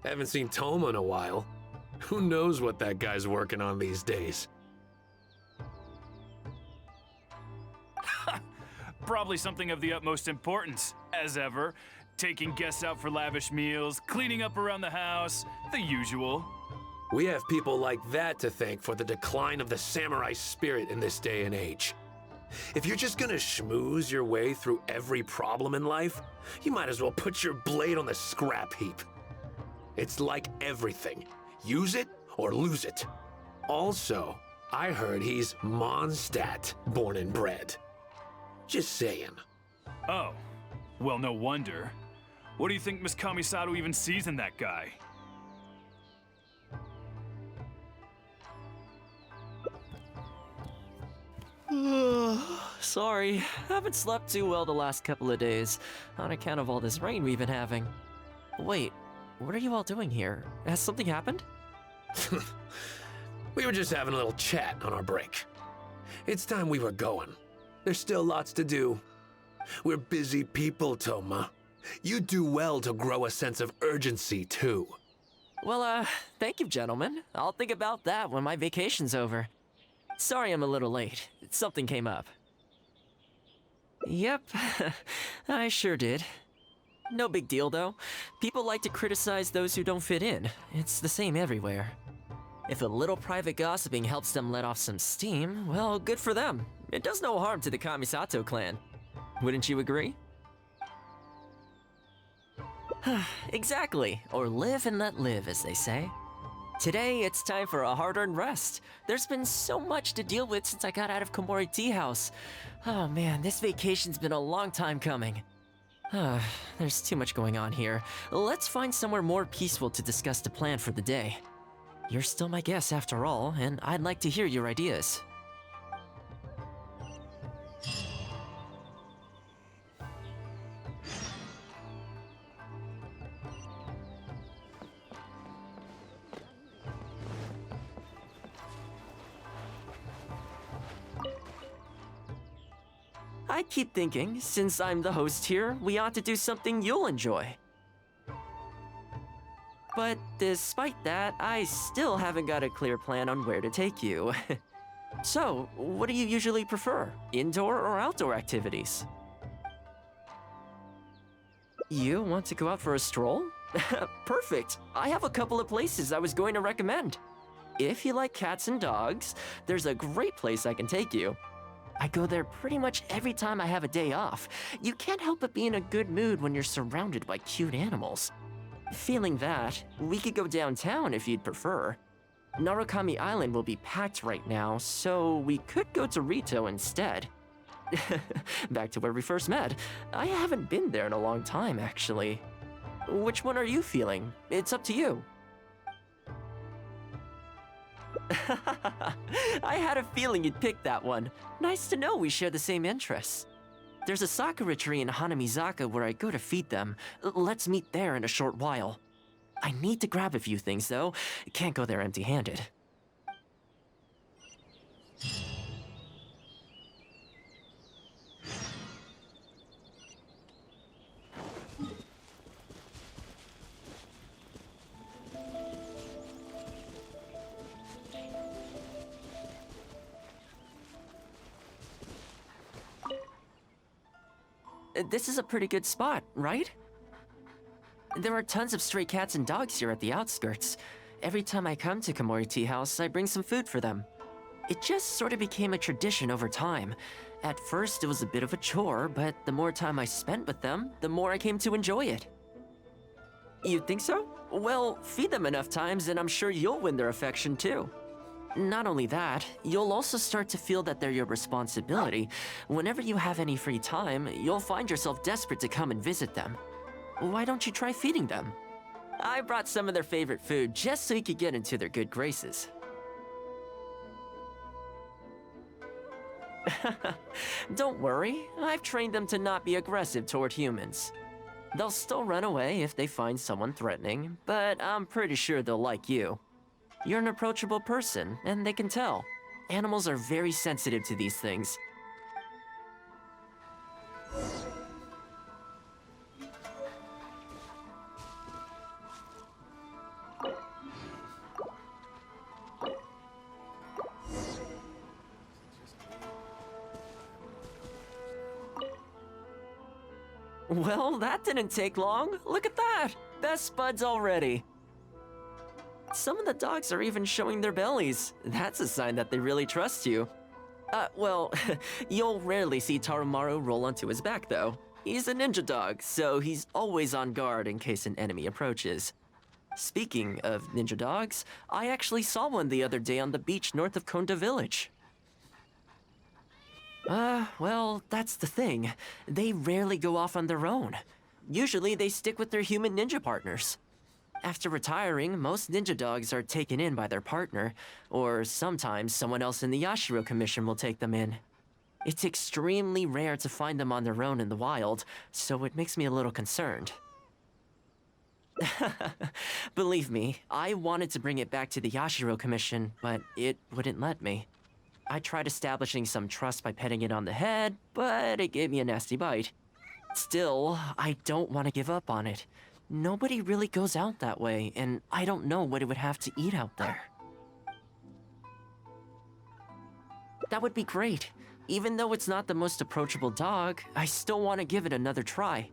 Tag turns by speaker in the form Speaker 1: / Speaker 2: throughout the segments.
Speaker 1: Haven't seen Toma in a while. Who knows what that guy's working on these days?
Speaker 2: Probably something of the utmost importance, as ever. Taking guests out for lavish meals, cleaning up around the house, the usual.
Speaker 1: We have people like that to thank for the decline of the samurai spirit in this day and age. If you're just gonna schmooze your way through every problem in life, you might as well put your blade on the scrap heap. It's like everything. Use it or lose it. Also, I heard he's Mondstadt, born and bred. Just saying.
Speaker 2: Oh, well, no wonder. What do you think Miss Kamisato even sees in that guy?
Speaker 3: Sorry, haven't slept too well the last couple of days, on account of all this rain we've been having. Wait, what are you all doing here? Has something happened?
Speaker 1: We were just having a little chat on our break. It's time we were going. There's still lots to do. We're busy people, Toma. You do well to grow a sense of urgency, too.
Speaker 3: Well, thank you, gentlemen. I'll think about that when my vacation's over. Sorry I'm a little late. Something came up. Yep, I sure did. No big deal, though. People like to criticize those who don't fit in. It's the same everywhere. If a little private gossiping helps them let off some steam, well, good for them. It does no harm to the Kamisato clan. Wouldn't you agree? Exactly, or live and let live, as they say. Today, it's time for a hard-earned rest. There's been so much to deal with since I got out of Komori Tea House. Oh man, this vacation's been a long time coming. There's too much going on here. Let's find somewhere more peaceful to discuss the plan for the day. You're still my guest after all, and I'd like to hear your ideas. I keep thinking, since I'm the host here, we ought to do something you'll enjoy. But despite that, I still haven't got a clear plan on where to take you. So, what do you usually prefer? Indoor or outdoor activities? You want to go out for a stroll? Perfect! I have a couple of places I was going to recommend. If you like cats and dogs, there's a great place I can take you. I go there pretty much every time I have a day off. You can't help but be in a good mood when you're surrounded by cute animals. Feeling that, we could go downtown if you'd prefer. Narukami Island will be packed right now, so we could go to Rito instead. Back to where we first met. I haven't been there in a long time, actually. Which one are you feeling? It's up to you. I had a feeling you'd pick that one. Nice to know we share the same interests. There's a sakura tree in Hanamizaka where I go to feed them. Let's meet there in a short while. I need to grab a few things, though. Can't go there empty-handed. This is a pretty good spot, right? There are tons of stray cats and dogs here at the outskirts. Every time I come to Komori Tea House, I bring some food for them. It just sort of became a tradition over time. At first, it was a bit of a chore, but the more time I spent with them, the more I came to enjoy it. You think so? Well, feed them enough times and I'm sure you'll win their affection too. Not only that, you'll also start to feel that they're your responsibility. Whenever you have any free time, you'll find yourself desperate to come and visit them. Why don't you try feeding them? I brought some of their favorite food just so you could get into their good graces. Don't worry, I've trained them to not be aggressive toward humans. They'll still run away if they find someone threatening, but I'm pretty sure they'll like you. You're an approachable person, and they can tell. Animals are very sensitive to these things. Well, that didn't take long. Look at that! Best buds already. Some of the dogs are even showing their bellies. That's a sign that they really trust you. Well, you'll rarely see Tarumaru roll onto his back, though. He's a ninja dog, so he's always on guard in case an enemy approaches. Speaking of ninja dogs, I actually saw one the other day on the beach north of Konda Village. Well, that's the thing. They rarely go off on their own. Usually they stick with their human ninja partners. After retiring, most ninja dogs are taken in by their partner, or sometimes someone else in the Yashiro Commission will take them in. It's extremely rare to find them on their own in the wild, so it makes me a little concerned. Believe me, I wanted to bring it back to the Yashiro Commission, but it wouldn't let me. I tried establishing some trust by petting it on the head, but it gave me a nasty bite. Still, I don't want to give up on it. Nobody really goes out that way, and I don't know what it would have to eat out there. That would be great. Even though it's not the most approachable dog, I still want to give it another try.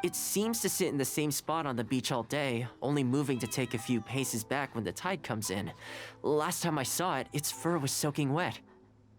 Speaker 3: It seems to sit in the same spot on the beach all day, only moving to take a few paces back when the tide comes in. Last time I saw it, its fur was soaking wet.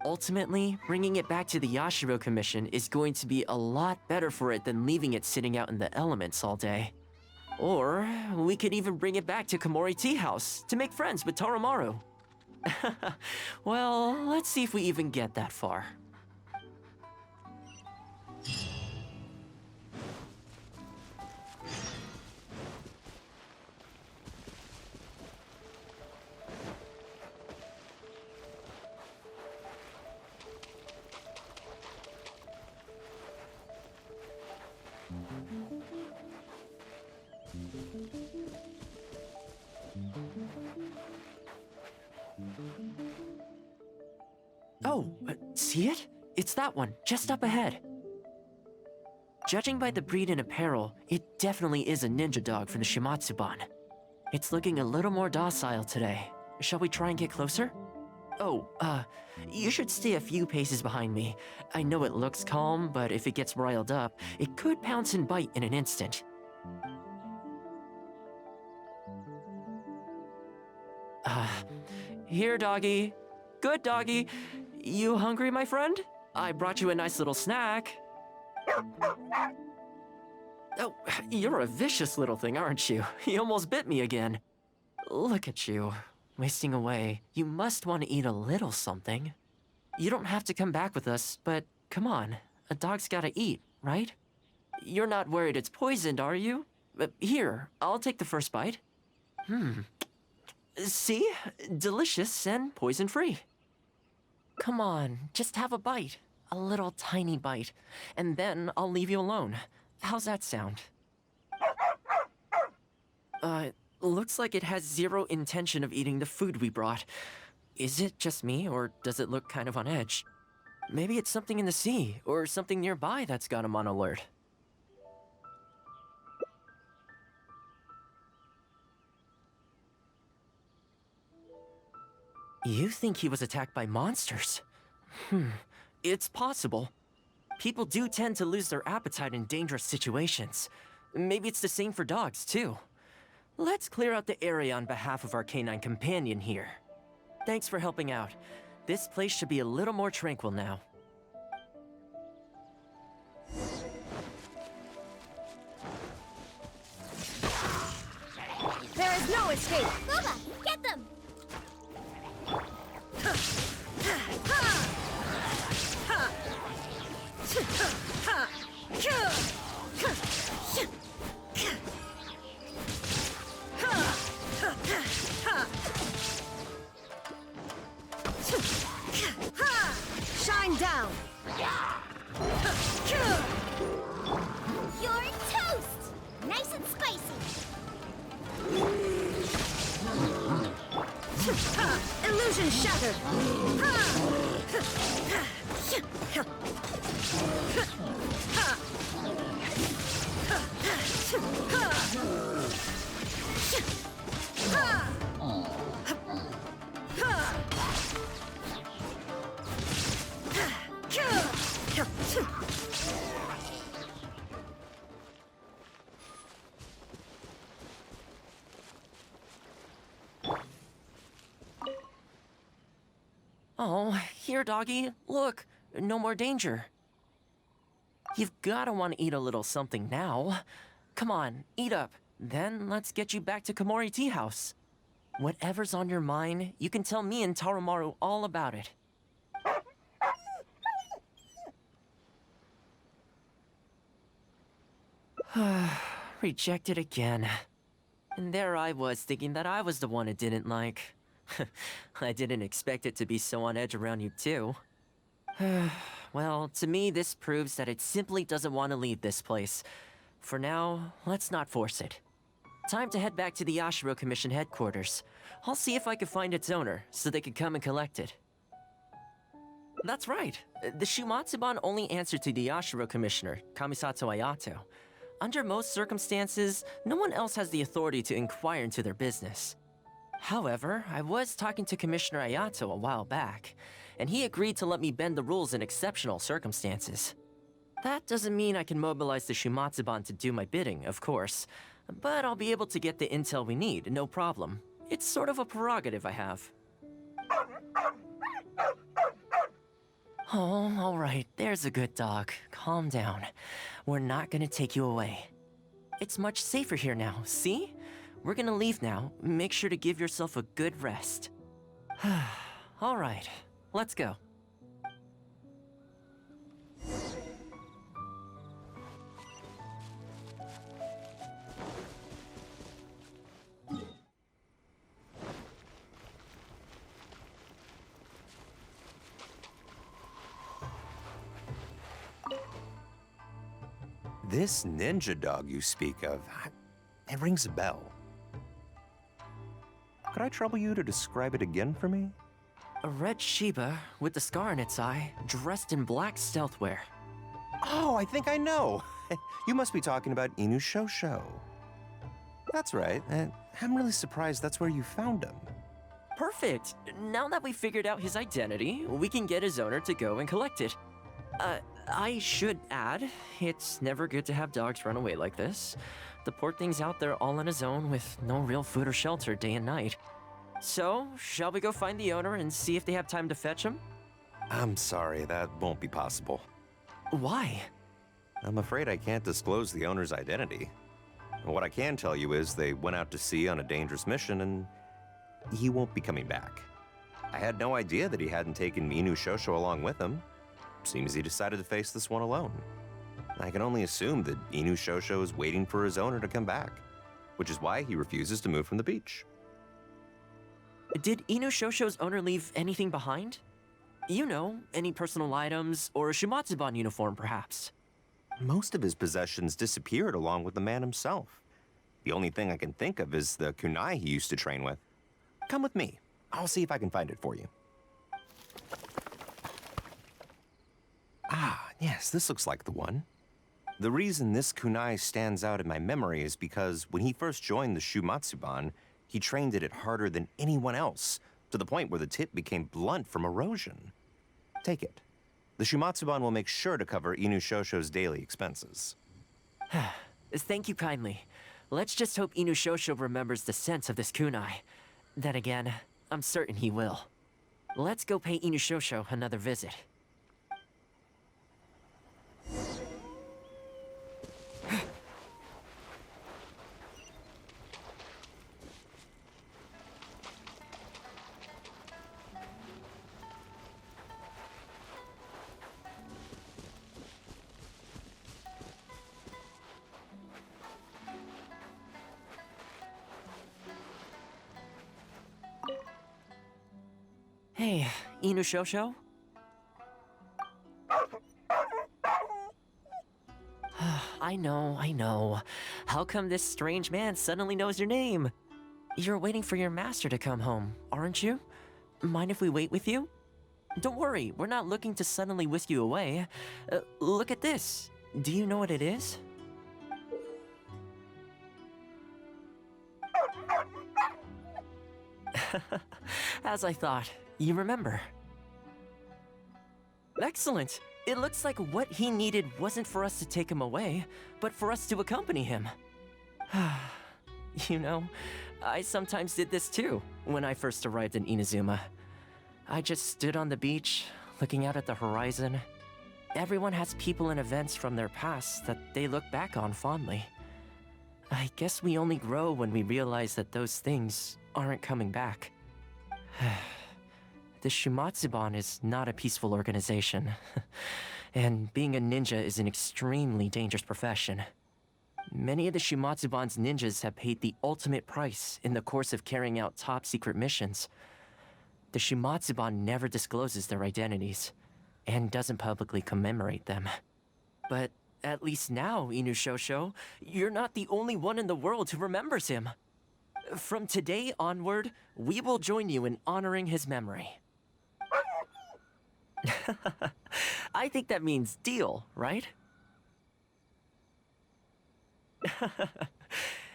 Speaker 3: Ultimately, bringing it back to the Yashiro Commission is going to be a lot better for it than leaving it sitting out in the elements all day. Or, we could even bring it back to Komori Tea House to make friends with Tarumaru. Well, let's see if we even get that far. Oh, see it? It's that one, just up ahead. Judging by the breed and apparel, it definitely is a ninja dog from the Shimatsuban. It's looking a little more docile today. Shall we try and get closer? Oh, you should stay a few paces behind me. I know it looks calm, but if it gets riled up, it could pounce and bite in an instant. Here, doggy. Good doggy. You hungry, my friend? I brought you a nice little snack. Oh, you're a vicious little thing, aren't you? You almost bit me again. Look at you, wasting away. You must want to eat a little something. You don't have to come back with us, but come on. A dog's gotta eat, right? You're not worried it's poisoned, are you? Here, I'll take the first bite. See? Delicious and poison-free. Come on, just have a bite. A little tiny bite. And then I'll leave you alone. How's that sound? Looks like it has zero intention of eating the food we brought. Is it just me, or does it look kind of on edge? Maybe it's something in the sea, or something nearby that's got him on alert. You think he was attacked by monsters? It's possible. People do tend to lose their appetite in dangerous situations. Maybe it's the same for dogs, too. Let's clear out the area on behalf of our canine companion here. Thanks for helping out. This place should be a little more tranquil now.
Speaker 4: There is no escape! Boba, get them! Shine down! You're toast! Nice and spicy! Illusion shattered!
Speaker 3: Oh, here, doggy. Look, no more danger. You've gotta want to eat a little something now. Come on, eat up. Then let's get you back to Komori Tea House. Whatever's on your mind, you can tell me and Tarumaru all about it. Rejected again. And there I was thinking that I was the one it didn't like. I didn't expect it to be so on edge around you too. Well, to me this proves that it simply doesn't want to leave this place. For now, let's not force it. Time to head back to the Yashiro Commission headquarters. I'll see if I can find its owner, so they could come and collect it. That's right. The Shumatsuban only answer to the Yashiro Commissioner, Kamisato Ayato. Under most circumstances, no one else has the authority to inquire into their business. However, I was talking to Commissioner Ayato a while back, and he agreed to let me bend the rules in exceptional circumstances. That doesn't mean I can mobilize the Shumatsuban to do my bidding, of course, but I'll be able to get the intel we need, no problem. It's sort of a prerogative I have. Oh, all right, there's a good dog. Calm down. We're not gonna take you away. It's much safer here now, see? We're gonna leave now. Make sure to give yourself a good rest. All right, let's go.
Speaker 5: This ninja dog you speak of, it rings a bell. Could I trouble you to describe it again for me?
Speaker 3: A red Shiba with the scar in its eye, dressed in black stealth wear.
Speaker 5: Oh, I think I know. You must be talking about Inu Shosho. That's right. I'm really surprised that's where you found him.
Speaker 3: Perfect. Now that we figured out his identity, we can get his owner to go and collect it. I should add, it's never good to have dogs run away like this. The poor thing's out there all on his own with no real food or shelter day and night. So, shall we go find the owner and see if they have time to fetch him?
Speaker 5: I'm sorry, that won't be possible.
Speaker 3: Why?
Speaker 5: I'm afraid I can't disclose the owner's identity. What I can tell you is they went out to sea on a dangerous mission and he won't be coming back. I had no idea that he hadn't taken Inu Shosho along with him. Seems he decided to face this one alone. I can only assume that Inu Shosho is waiting for his owner to come back, which is why he refuses to move from the beach.
Speaker 3: Did Inu Shosho's owner leave anything behind? You know, any personal items, or a Shumatsuban uniform, perhaps?
Speaker 5: Most of his possessions disappeared along with the man himself. The only thing I can think of is the kunai he used to train with. Come with me. I'll see if I can find it for you. Ah, yes, this looks like the one. The reason this kunai stands out in my memory is because when he first joined the Shumatsuban, he trained it harder than anyone else, to the point where the tip became blunt from erosion. Take it. The Shumatsuban will make sure to cover Inu Shosho's daily expenses.
Speaker 3: Thank you kindly. Let's just hope Inu Shosho remembers the sense of this kunai. Then again, I'm certain he will. Let's go pay Inu Shosho another visit. Hey, Inu Shosho? I know. How come this strange man suddenly knows your name? You're waiting for your master to come home, aren't you? Mind if we wait with you? Don't worry, we're not looking to suddenly whisk you away. Look at this. Do you know what it is? As I thought, you remember. Excellent! It looks like what he needed wasn't for us to take him away, but for us to accompany him. You know, I sometimes did this too, when I first arrived in Inazuma. I just stood on the beach, looking out at the horizon. Everyone has people and events from their past that they look back on fondly. I guess we only grow when we realize that those things aren't coming back. The Shumatsuban is not a peaceful organization, and being a ninja is an extremely dangerous profession. Many of the Shumatsuban's ninjas have paid the ultimate price in the course of carrying out top-secret missions. The Shumatsuban never discloses their identities, and doesn't publicly commemorate them. But at least now, Inushosho, you're not the only one in the world who remembers him. From today onward, we will join you in honoring his memory. I think that means deal, right?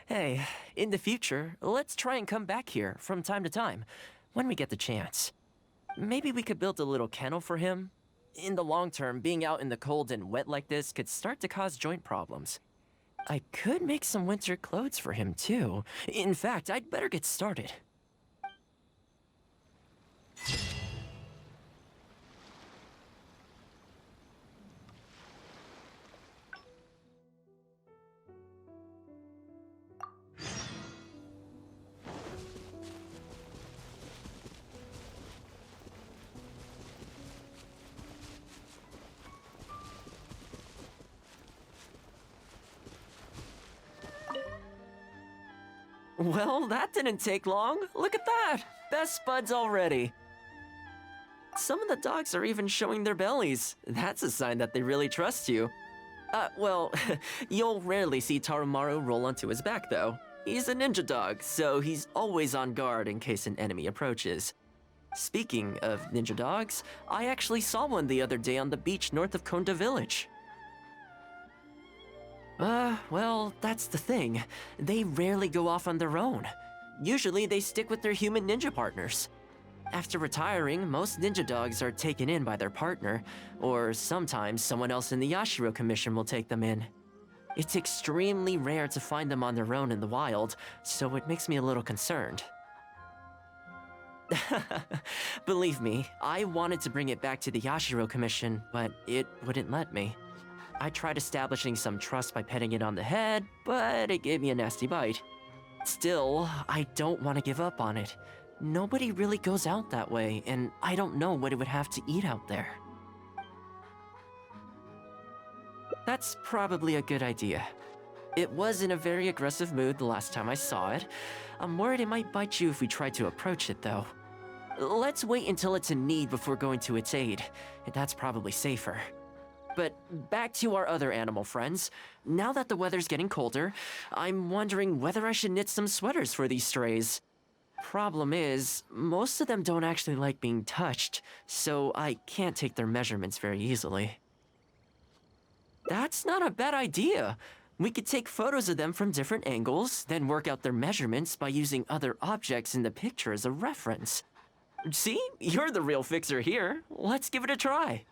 Speaker 3: Hey, in the future, let's try and come back here from time to time, when we get the chance. Maybe we could build a little kennel for him. In the long term, being out in the cold and wet like this could start to cause joint problems. I could make some winter clothes for him, too. In fact, I'd better get started. Well, that didn't take long. Look at that! Best buds already. Some of the dogs are even showing their bellies. That's a sign that they really trust you. Well, you'll rarely see Tarumaru roll onto his back, though. He's a ninja dog, so he's always on guard in case an enemy approaches. Speaking of ninja dogs, I actually saw one the other day on the beach north of Konda Village. Well, that's the thing. They rarely go off on their own. Usually they stick with their human ninja partners. After retiring, most ninja dogs are taken in by their partner, or sometimes someone else in the Yashiro Commission will take them in. It's extremely rare to find them on their own in the wild, so it makes me a little concerned. Believe me, I wanted to bring it back to the Yashiro Commission, but it wouldn't let me. I tried establishing some trust by petting it on the head, but it gave me a nasty bite. Still, I don't want to give up on it. Nobody really goes out that way, and I don't know what it would have to eat out there. That's probably a good idea. It was in a very aggressive mood the last time I saw it. I'm worried it might bite you if we try to approach it, though. Let's wait until it's in need before going to its aid. That's probably safer. But back to our other animal friends. Now that the weather's getting colder, I'm wondering whether I should knit some sweaters for these strays. Problem is, most of them don't actually like being touched, so I can't take their measurements very easily. That's not a bad idea. We could take photos of them from different angles, then work out their measurements by using other objects in the picture as a reference. See? You're the real fixer here. Let's give it a try.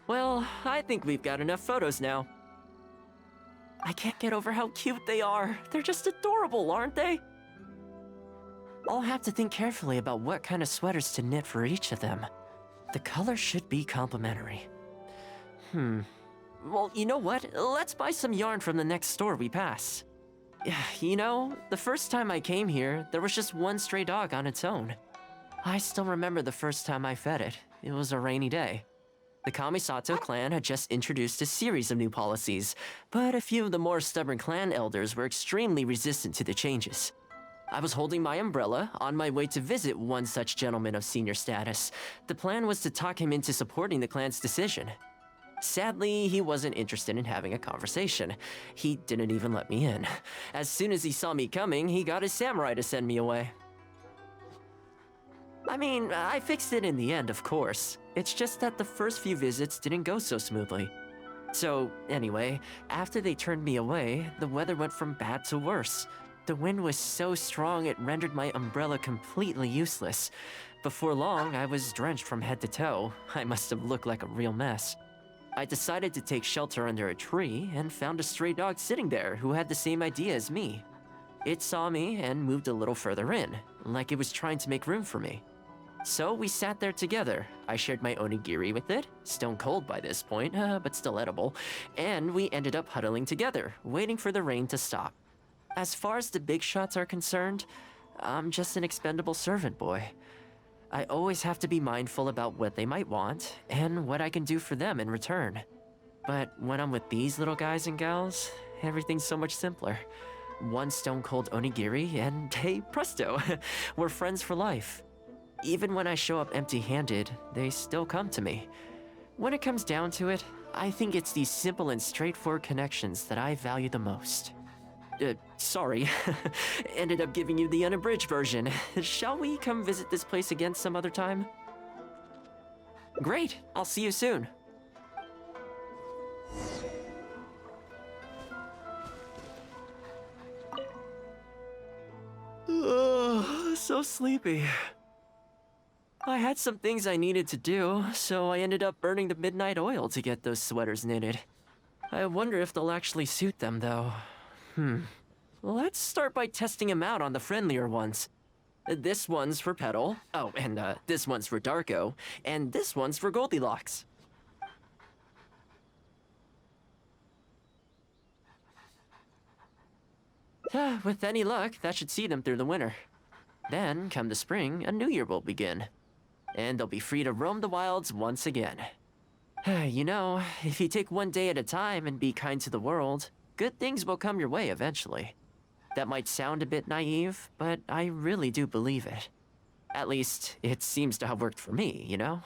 Speaker 3: Well, I think we've got enough photos now. I can't get over how cute they are. They're just adorable, aren't they? I'll have to think carefully about what kind of sweaters to knit for each of them. The colors should be complementary. Well, you know what? Let's buy some yarn from the next store we pass. You know, the first time I came here, there was just one stray dog on its own. I still remember the first time I fed it. It was a rainy day. The Kamisato clan had just introduced a series of new policies, but a few of the more stubborn clan elders were extremely resistant to the changes. I was holding my umbrella, on my way to visit one such gentleman of senior status. The plan was to talk him into supporting the clan's decision. Sadly, he wasn't interested in having a conversation. He didn't even let me in. As soon as he saw me coming, he got his samurai to send me away. I mean, I fixed it in the end, of course. It's just that the first few visits didn't go so smoothly. So, anyway, after they turned me away, the weather went from bad to worse. The wind was so strong it rendered my umbrella completely useless. Before long, I was drenched from head to toe. I must have looked like a real mess. I decided to take shelter under a tree and found a stray dog sitting there who had the same idea as me. It saw me and moved a little further in, like it was trying to make room for me. So we sat there together. I shared my onigiri with it, stone cold by this point, but still edible, and we ended up huddling together, waiting for the rain to stop. As far as the big shots are concerned, I'm just an expendable servant boy. I always have to be mindful about what they might want and what I can do for them in return. But when I'm with these little guys and gals, everything's so much simpler. One stone cold onigiri and hey, presto, we're friends for life. Even when I show up empty-handed, they still come to me. When it comes down to it, I think it's these simple and straightforward connections that I value the most. Sorry. Ended up giving you the unabridged version. Shall we come visit this place again some other time? Great, I'll see you soon. So sleepy. I had some things I needed to do, so I ended up burning the midnight oil to get those sweaters knitted. I wonder if they'll actually suit them, though. Let's start by testing them out on the friendlier ones. This one's for Petal. Oh, and this one's for Darko. And this one's for Goldilocks. With any luck, that should see them through the winter. Then, come the spring, a new year will begin. And they'll be free to roam the wilds once again. You know, if you take one day at a time and be kind to the world, good things will come your way eventually. That might sound a bit naive, but I really do believe it. At least, it seems to have worked for me, you know?